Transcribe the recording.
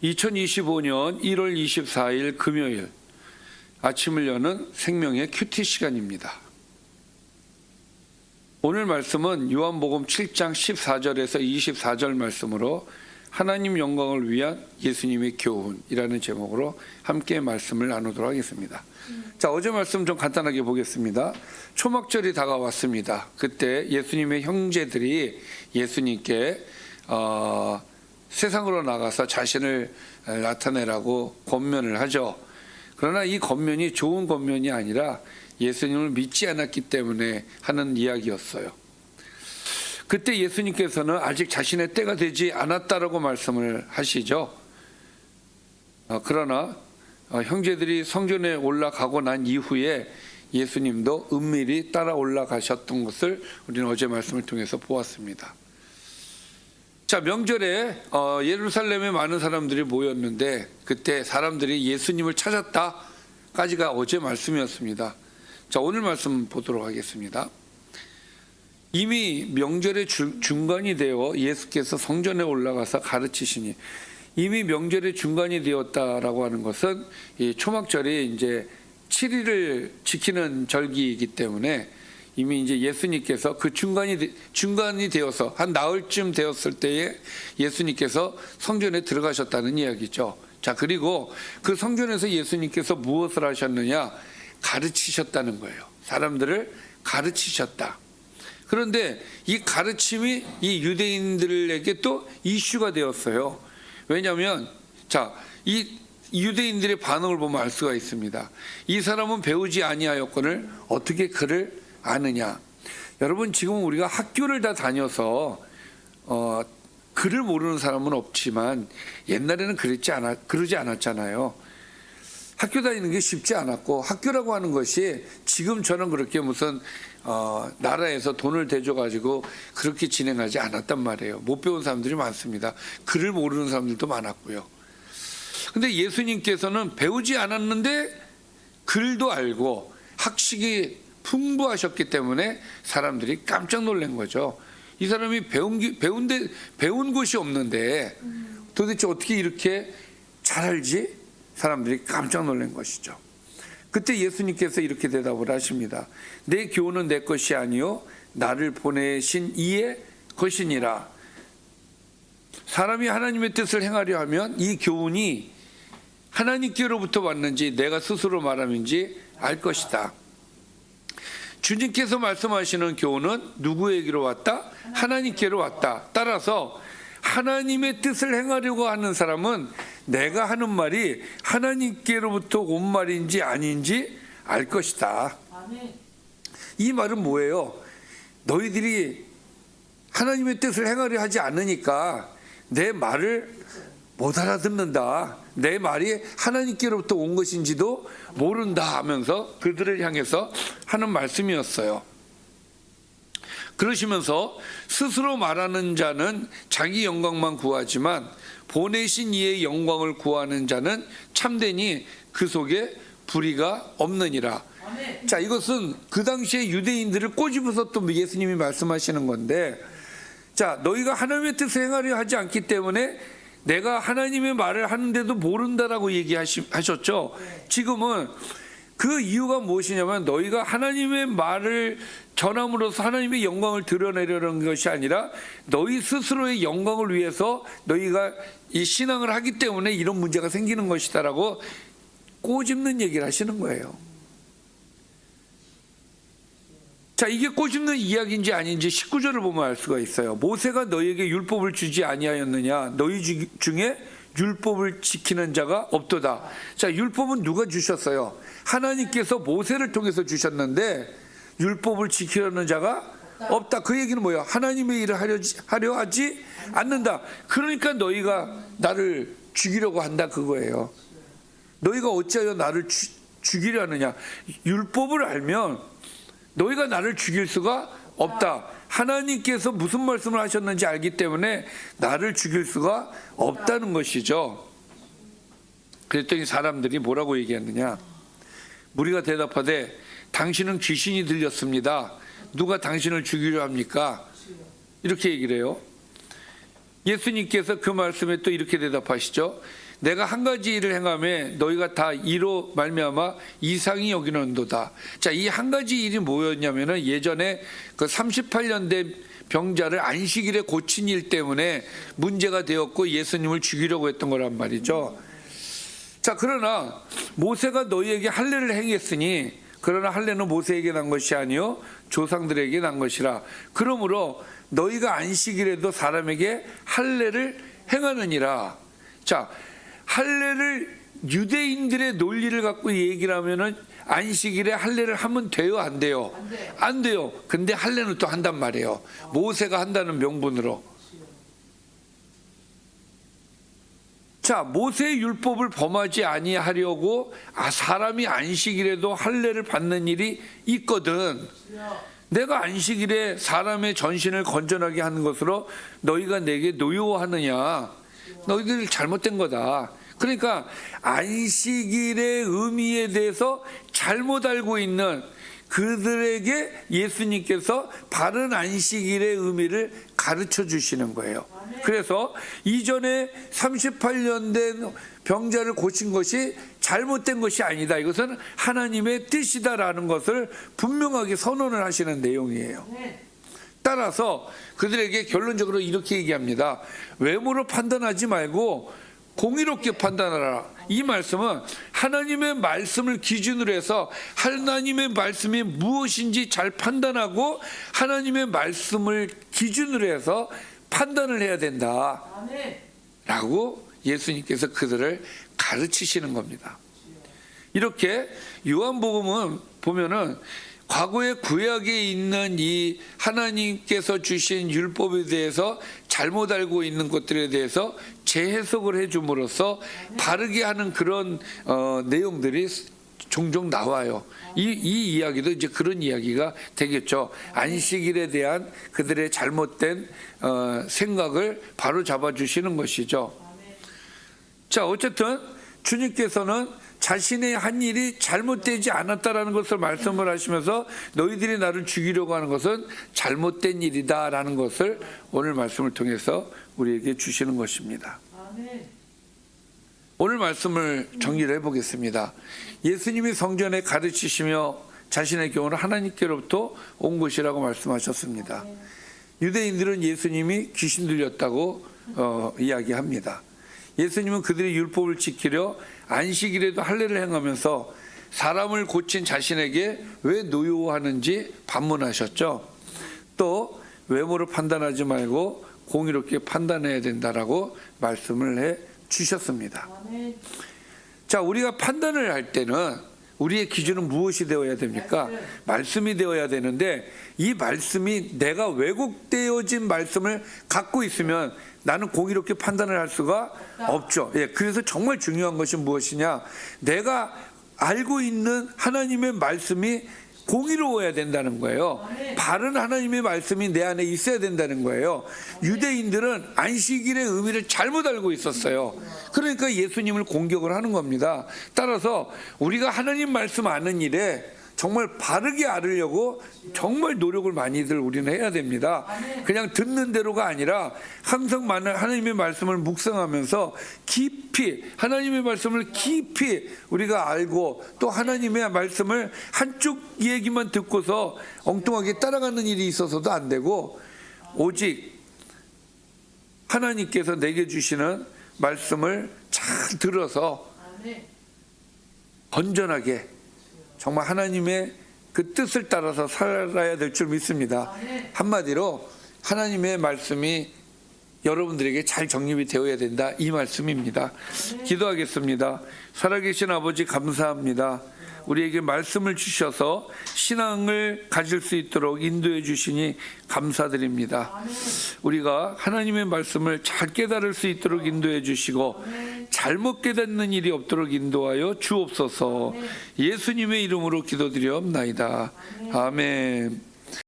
2025년 1월 24일 금요일 아침을 여는 생명의 큐티 시간입니다. 오늘 말씀은 요한복음 7장 14절에서 24절 말씀으로 하나님 영광을 위한 예수님의 교훈이라는 제목으로 함께 말씀을 나누도록 하겠습니다. 자, 어제 말씀 좀 간단하게 보겠습니다. 초막절이 다가왔습니다. 그때 예수님의 형제들이 예수님께 세상으로 나가서 자신을 나타내라고 권면을 하죠. 그러나 이 권면이 좋은 권면이 아니라 예수님을 믿지 않았기 때문에 하는 이야기였어요. 그때 예수님께서는 아직 자신의 때가 되지 않았다라고 말씀을 하시죠. 그러나 형제들이 성전에 올라가고 난 이후에 예수님도 은밀히 따라 올라가셨던 것을 우리는 어제 말씀을 통해서 보았습니다. 자, 명절에 예루살렘에 많은 사람들이 모였는데 그때 사람들이 예수님을 찾았다까지가 어제 말씀이었습니다. 자, 오늘 말씀 보도록 하겠습니다. 이미 명절의 중간이 되어 예수께서 성전에 올라가서 가르치시니, 이미 명절의 중간이 되었다라고 하는 것은 이 초막절이 이제 7일을 지키는 절기이기 때문에 이미 이제 예수님께서 그 중간이 되어서 한 나흘쯤 되었을 때에 예수님께서 성전에 들어가셨다는 이야기죠. 자, 그리고 그 성전에서 예수님께서 무엇을 하셨느냐? 가르치셨다는 거예요. 사람들을 가르치셨다. 그런데 이 가르침이 이 유대인들에게 또 이슈가 되었어요. 왜냐하면 이 유대인들의 반응을 보면 알 수가 있습니다. 이 사람은 배우지 아니하였거늘 어떻게 그를 아느냐. 여러분, 지금 우리가 학교를 다 다녀서 글을 모르는 사람은 없지만 옛날에는 그러지 않았잖아요. 학교 다니는 게 쉽지 않았고, 학교라고 하는 것이 지금처럼 그렇게 무슨 나라에서 돈을 대줘가지고 그렇게 진행하지 않았단 말이에요. 못 배운 사람들이 많습니다. 글을 모르는 사람들도 많았고요. 근데 예수님께서는 배우지 않았는데 글도 알고 학식이 풍부하셨기 때문에 사람들이 깜짝 놀란 거죠. 이 사람이 배운 것이 없는데 도대체 어떻게 이렇게 잘 알지? 사람들이 깜짝 놀란 것이죠. 그때 예수님께서 이렇게 대답을 하십니다. 내 교훈은 내 것이 아니요 나를 보내신 이의 것이니라. 사람이 하나님의 뜻을 행하려 하면 이 교훈이 하나님께로부터 왔는지 내가 스스로 말함인지 알 것이다. 주님께서 말씀하시는 교훈은 누구에게로 왔다? 하나님께로 왔다. 따라서 하나님의 뜻을 행하려고 하는 사람은 내가 하는 말이 하나님께로부터 온 말인지 아닌지 알 것이다. 이 말은 뭐예요? 너희들이 하나님의 뜻을 행하려 하지 않으니까 내 말을 못 알아듣는다. 내 말이 하나님께로부터 온 것인지도 모른다 하면서 그들을 향해서 하는 말씀이었어요. 그러시면서 스스로 말하는 자는 자기 영광만 구하지만 보내신 이의 영광을 구하는 자는 참되니 그 속에 불의가 없느니라. 자, 이것은 그 당시에 유대인들을 꼬집어서 또 예수님이 말씀하시는 건데, 자, 너희가 하나님의 뜻을 행하려 하지 않기 때문에 내가 하나님의 말을 하는데도 모른다라고 얘기하셨죠. 지금은 그 이유가 무엇이냐면 너희가 하나님의 말을 전함으로써 하나님의 영광을 드러내려는 것이 아니라 너희 스스로의 영광을 위해서 너희가 이 신앙을 하기 때문에 이런 문제가 생기는 것이다라고 꼬집는 얘기를 하시는 거예요. 자, 이게 꼬집는 이야기인지 아닌지 19절을 보면 알 수가 있어요. 모세가 너희에게 율법을 주지 아니하였느냐? 너희 중에 율법을 지키는 자가 없도다. 자, 율법은 누가 주셨어요? 하나님께서 모세를 통해서 주셨는데 율법을 지키려는 자가 없다. 그 얘기는 뭐예요? 하나님의 일을 하려 하지 않는다. 그러니까 너희가 나를 죽이려고 한다, 그거예요. 너희가 어찌하여 나를 죽이려 하느냐? 율법을 알면 너희가 나를 죽일 수가 없다. 하나님께서 무슨 말씀을 하셨는지 알기 때문에 나를 죽일 수가 없다는 것이죠. 그랬더니 사람들이 뭐라고 얘기했느냐? 무리가 대답하되 당신은 귀신이 들렸습니다. 누가 당신을 죽이려 합니까? 이렇게 얘기를 해요. 예수님께서 그 말씀에 또 이렇게 대답하시죠. 내가 한 가지 일을 행하며 너희가 다 이로 말미암아 이상히 여기는도다. 자, 이 한 가지 일이 뭐였냐면은 예전에 그 38년 된 병자를 안식일에 고친 일 때문에 문제가 되었고 예수님을 죽이려고 했던 거란 말이죠. 자, 그러나 모세가 너희에게 할례를 행했으니 그러나 할례는 모세에게 난 것이 아니요 조상들에게 난 것이라. 그러므로 너희가 안식일에도 사람에게 할례를 행하느니라. 자, 할례를 유대인들의 논리를 갖고 얘기를 하면은 안식일에 할례를 하면 돼요, 안 돼요? 안 돼요. 근데 할례는 또 한단 말이에요. 모세가 한다는 명분으로. 자, 모세의 율법을 범하지 아니하려고 사람이 안식일에도 할례를 받는 일이 있거든. 내가 안식일에 사람의 전신을 건전하게 하는 것으로 너희가 내게 노여워하느냐? 너희들이 잘못된 거다. 그러니까 안식일의 의미에 대해서 잘못 알고 있는 그들에게 예수님께서 바른 안식일의 의미를 가르쳐 주시는 거예요. 그래서 이전에 38년 된 병자를 고친 것이 잘못된 것이 아니다. 이것은 하나님의 뜻이다라는 것을 분명하게 선언을 하시는 내용이에요. 따라서 그들에게 결론적으로 이렇게 얘기합니다. 외모로 판단하지 말고 공의롭게 판단하라. 이 말씀은 하나님의 말씀을 기준으로 해서 하나님의 말씀이 무엇인지 잘 판단하고 하나님의 말씀을 기준으로 해서 판단을 해야 된다 라고 예수님께서 그들을 가르치시는 겁니다. 이렇게 요한복음은 보면은 과거의 구약에 있는 이 하나님께서 주신 율법에 대해서 잘못 알고 있는 것들에 대해서 재해석을 해줌으로써 바르게 하는 그런 내용들이 종종 나와요. 이 이야기도 이제 그런 이야기가 되겠죠. 안식일에 대한 그들의 잘못된 생각을 바로 잡아주시는 것이죠. 자, 어쨌든 주님께서는 자신의 한 일이 잘못되지 않았다라는 것을 말씀을 하시면서 너희들이 나를 죽이려고 하는 것은 잘못된 일이다라는 것을 오늘 말씀을 통해서 우리에게 주시는 것입니다. 오늘 말씀을 정리를 해보겠습니다. 예수님이 성전에 가르치시며 자신의 경우는 하나님께로부터 온 것이라고 말씀하셨습니다. 유대인들은 예수님이 귀신 들렸다고 이야기합니다. 예수님은 그들의 율법을 지키려 안식일에도 할례를 행하면서 사람을 고친 자신에게 왜 노여워하는지 반문하셨죠. 또 외모를 판단하지 말고 공의롭게 판단해야 된다라고 말씀을 해 주셨습니다. 자, 우리가 판단을 할 때는 우리의 기준은 무엇이 되어야 됩니까? 말씀이 되어야 되는데 이 말씀이 내가 왜곡되어진 말씀을 갖고 있으면 나는 공의롭게 판단을 할 수가 없죠. 예, 그래서 정말 중요한 것이 무엇이냐? 내가 알고 있는 하나님의 말씀이 공의로워야 된다는 거예요. 바른 하나님의 말씀이 내 안에 있어야 된다는 거예요. 유대인들은 안식일의 의미를 잘못 알고 있었어요. 그러니까 예수님을 공격을 하는 겁니다. 따라서 우리가 하나님 말씀 아는 일에 정말 바르게 알으려고 정말 노력을 많이들 우리는 해야 됩니다. 그냥 듣는 대로가 아니라 항상 하나님의 말씀을 묵상하면서 깊이 하나님의 말씀을 깊이 우리가 알고 또 하나님의 말씀을 한쪽 얘기만 듣고서 엉뚱하게 따라가는 일이 있어서도 안 되고 오직 하나님께서 내게 주시는 말씀을 잘 들어서 건전하게 정말 하나님의 그 뜻을 따라서 살아야 될 줄 믿습니다. 한마디로 하나님의 말씀이 여러분들에게 잘 정립이 되어야 된다, 이 말씀입니다. 기도하겠습니다. 살아계신 아버지 감사합니다. 우리에게 말씀을 주셔서 신앙을 가질 수 있도록 인도해 주시니 감사드립니다. 우리가 하나님의 말씀을 잘 깨달을 수 있도록 인도해 주시고 잘못 깨닫는 일이 없도록 인도하여 주옵소서. 예수님의 이름으로 기도드리옵나이다. 아멘.